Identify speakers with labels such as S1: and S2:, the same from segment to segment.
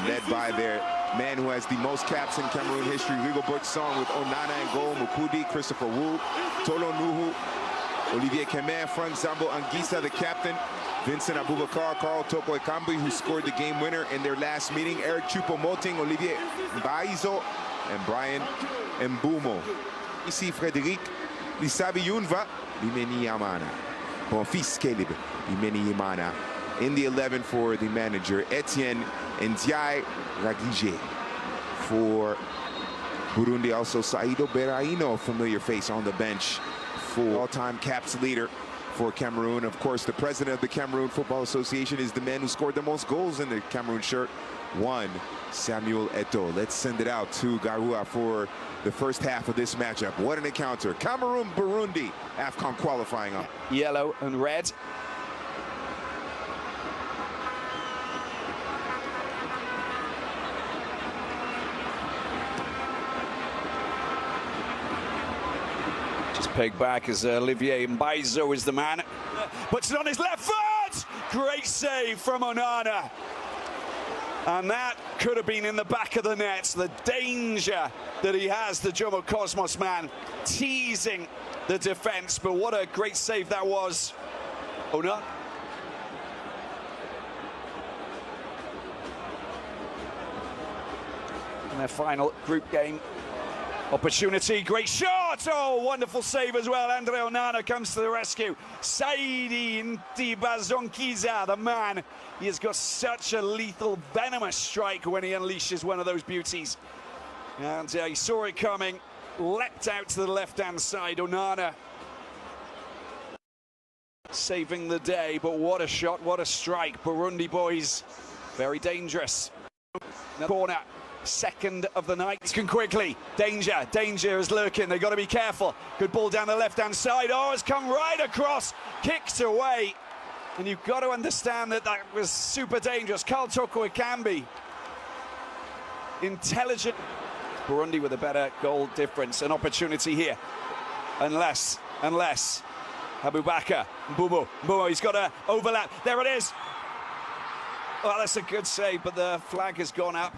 S1: led by their man who has the most caps in Cameroon history, Legal Book Song, with Onana in goal, Mukudi, Christopher Wu, Tolo Nuhu, Olivier Kemer, Frank Zambo Anguissa, the captain, Vincent Aboubakar, Carl Toko Ekambi, who scored the game winner in their last meeting, Eric Choupo-Moting, Olivier Mbaizo, and Brian Mbumo. Ici Frédéric Lisabi Yunva, Bimeni Yamana. Bonfils Caleb, Bimeni Yamana. In the 11 for the manager, Etienne Ndiaye Ragije. For Burundi, also Saido Beraino, familiar face on the bench. For all-time caps leader for Cameroon. Of course, the president of the Cameroon Football Association is the man who scored the most goals in the Cameroon shirt, Samuel Eto'o. Let's send it out to Garoua for the first half of this matchup. What an encounter. Cameroon, Burundi, AFCON qualifying on.
S2: Yellow and red. Just pegged back as Olivier Mbaizo is the man. Puts it on his left foot! Great save from Onana. And that could have been in the back of the net. The danger that he has, the Jomo Cosmos man, teasing the defense. But what a great save that was. Onana. In their final group game opportunity, great shot! Oh, wonderful save as well. Andre Onana comes to the rescue. Saidi Ntibazonkiza, the man. He has got such a lethal, venomous strike when he unleashes one of those beauties. And he saw it coming, leapt out to the left-hand side. Onana saving the day, but what a shot, what a strike. Burundi boys, very dangerous. Corner. Second of the night. Can quickly. Danger is lurking. They've got to be careful. Good ball down the left-hand side. Oh, it's come right across. Kicked away. And you've got to understand that that was super dangerous. Carl Toko Ekambi. Intelligent. Burundi with a better goal difference. An opportunity here. Unless Aboubakar, Mbumo, he's got to overlap. There it is. Well, that's a good save, but the flag has gone up.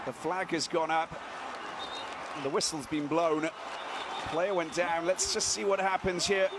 S2: The flag has gone up. And the whistle's been blown. Player went down. Let's just see what happens here.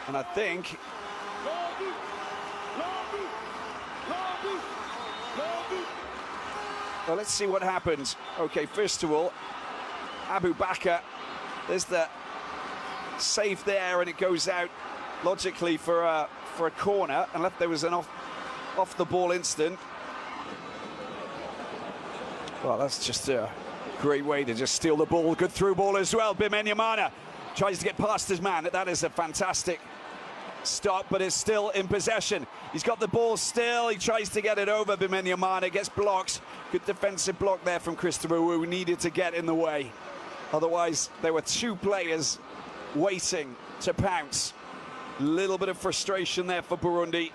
S2: And I think... Well, let's see what happens. Okay, first of all, Aboubakar, there's the save there, and it goes out logically for a corner, unless there was an off the ball instant. Well, that's just a great way to just steal the ball. Good through ball as well. Bimenyamana tries to get past his man. That is a fantastic stop, but it's still in possession. He's got the ball still. He tries to get it over. Bimenyamana gets blocked. Good defensive block there from Christopher Wu, who needed to get in the way. Otherwise, there were two players waiting to pounce. Little bit of frustration there for Burundi.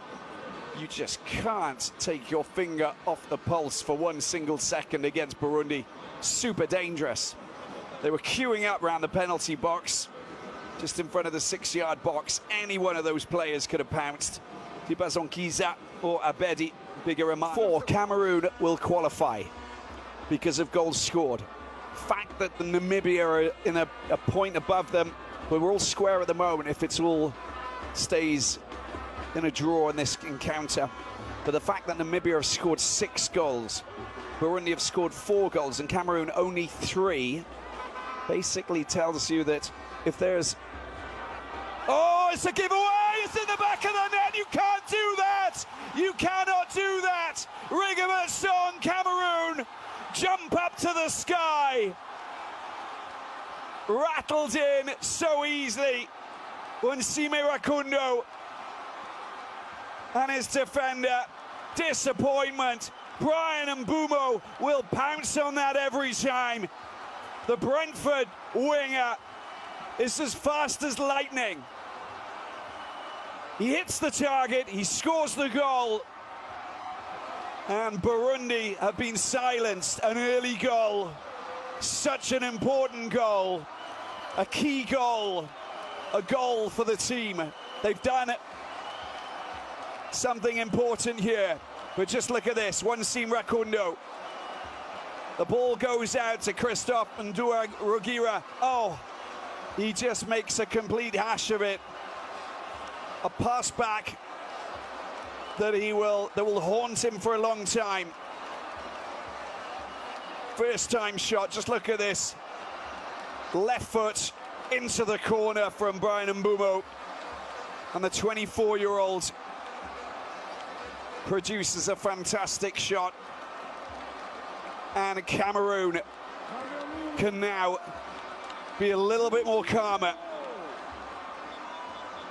S2: You just can't take your finger off the pulse for 1 single second against Burundi. Super dangerous. They were queuing up around the penalty box, just in front of the 6-yard box. Any one of those players could have pounced. Ntibazonkiza or Abedi Bigarama. 4, Cameroon will qualify because of goals scored. Fact that the Namibia are in a point above them, but we're all square at the moment if it's all stays in a draw in this encounter. But the fact that Namibia have scored 6 goals, Burundi have scored 4 goals, and Cameroon only 3, basically tells you that if there's... Oh, it's a giveaway! It's in the back of the net! You can't do that! You cannot do that! Rigobert Song, Cameroon, jump up to the sky! Rattled in so easily. Unsime Rakundo and his defender, disappointment. Brian Mbumo will pounce on that every time. The Brentford winger is as fast as lightning. He hits the target, he scores the goal, and Burundi have been silenced. An early goal, such an important goal, a key goal, a goal for the team. They've done something important here. But just look at this, one seam Rakundo. The ball goes out to Christophe Ndua Rugira. Oh, he just makes a complete hash of it. A pass back that will haunt him for a long time. First time shot, just look at this. Left foot into the corner from Brian Mbumo. And the 24-year-old produces a fantastic shot. And Cameroon can now be a little bit more calmer.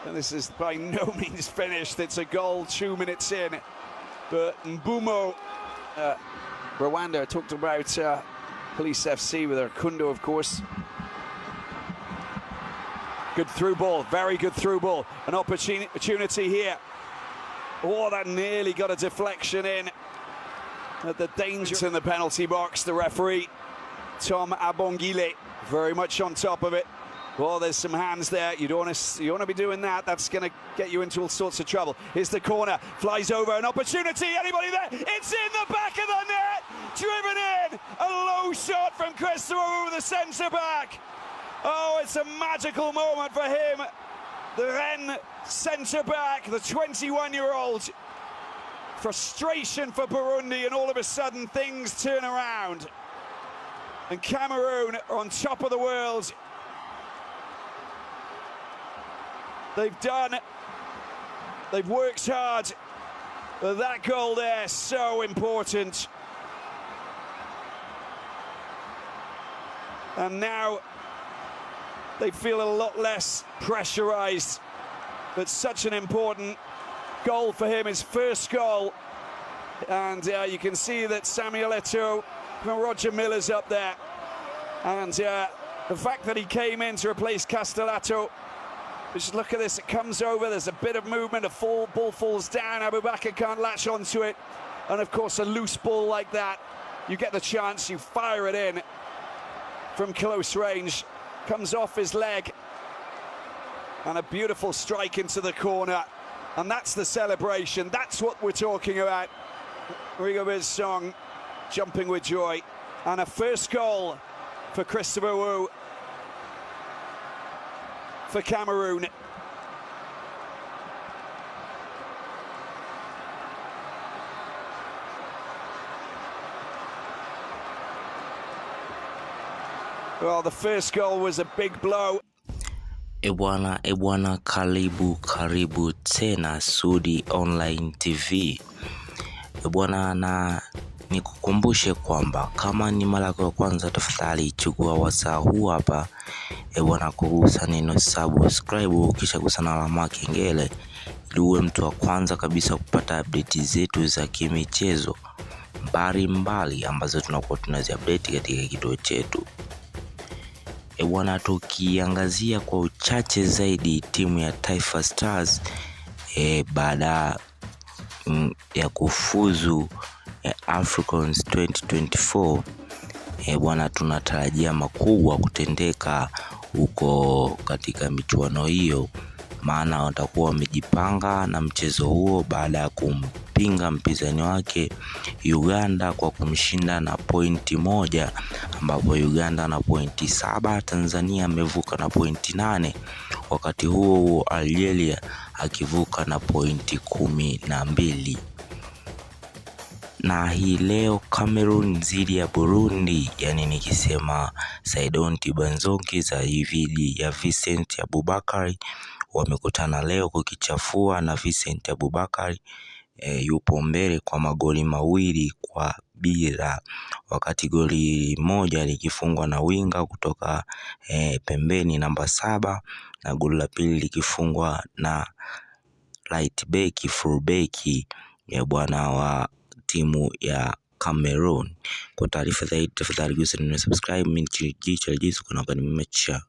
S2: And this is by no means finished. It's a goal 2 minutes in. But Mbumo, Rwanda talked about Police FC with Kundo, of course. Good through ball, very good through ball. An opportunity here. Oh, that nearly got a deflection in. At the danger in the penalty box, the referee, Tom Abongile, very much on top of it. Well, there's some hands there. You don't want to be doing that. That's going to get you into all sorts of trouble. Here's the corner, flies over, an opportunity. Anybody there? It's in the back of the net, driven in. A low shot from Christopher Wu, the centre back. Oh, it's a magical moment for him. The Rennes centre back, the 21-year-old. Frustration for Burundi, and all of a sudden things turn around. And Cameroon are on top of the world. They've worked hard, but that goal there, so important. And now they feel a lot less pressurized, but such an important goal for him, his first goal. And you can see that Samuel Eto'o and Roger Miller's up there. And the fact that he came in to replace Castellato, just look at this, it comes over, there's a bit of movement, ball falls down, Abubakar can't latch onto it. And of course, a loose ball like that, you get the chance, you fire it in from close range, comes off his leg, and a beautiful strike into the corner. And that's the celebration, that's what we're talking about. Rigobert Song jumping with joy. And a first goal for Christopher Wu for Cameroon. Well, the first goal was a big blow.
S3: Ebwana, karibu tena Sudi Online TV. Ebwana, na nikukumbushe kwamba kama ni mara ya kwanza, tafadhali chukua wasaa huu hapa ebwana, kugusa neno subscribe, kisha gusa na alama kengele ili uwe mtu wa kwanza kabisa kupata update zetu za kimichezo mbalimbali ambazo tunakuwa tunazi-update katika kituo chetu. Ebwana, tukiangazia kwa uchache zaidi timu ya Taifa Stars baada ya kufuzu Africans 2024, bwana, tunatarajia makubwa kutendeka huko katika michuano hiyo, maana watakuwa wamejipanga na mchezo huo baada ya kumpinga mpinzani wake Uganda kwa kumshinda na pointi 1, ambapo Uganda na pointi 7, Tanzania amevuka na pointi 8, wakati huo Algeria akivuka na pointi 12. Na hii leo Cameroon dhidi ya Burundi, yani nikisema Saidonti Banzonki za hivi ya Vincent Abubakar wamekutana leo kukichafua, na Vincent Abubakar yupo mbele kwa magoli 2-0, wakati goli moja likifungwa na winga kutoka pembeni namba 7, na goli la pili likifungwa na right back full back ya bwana wa timu ya Cameroon. Kwa taarifa zaidi tafadhali gusa neno subscribe. Mimi ni Chichi kuna kwa nimecha.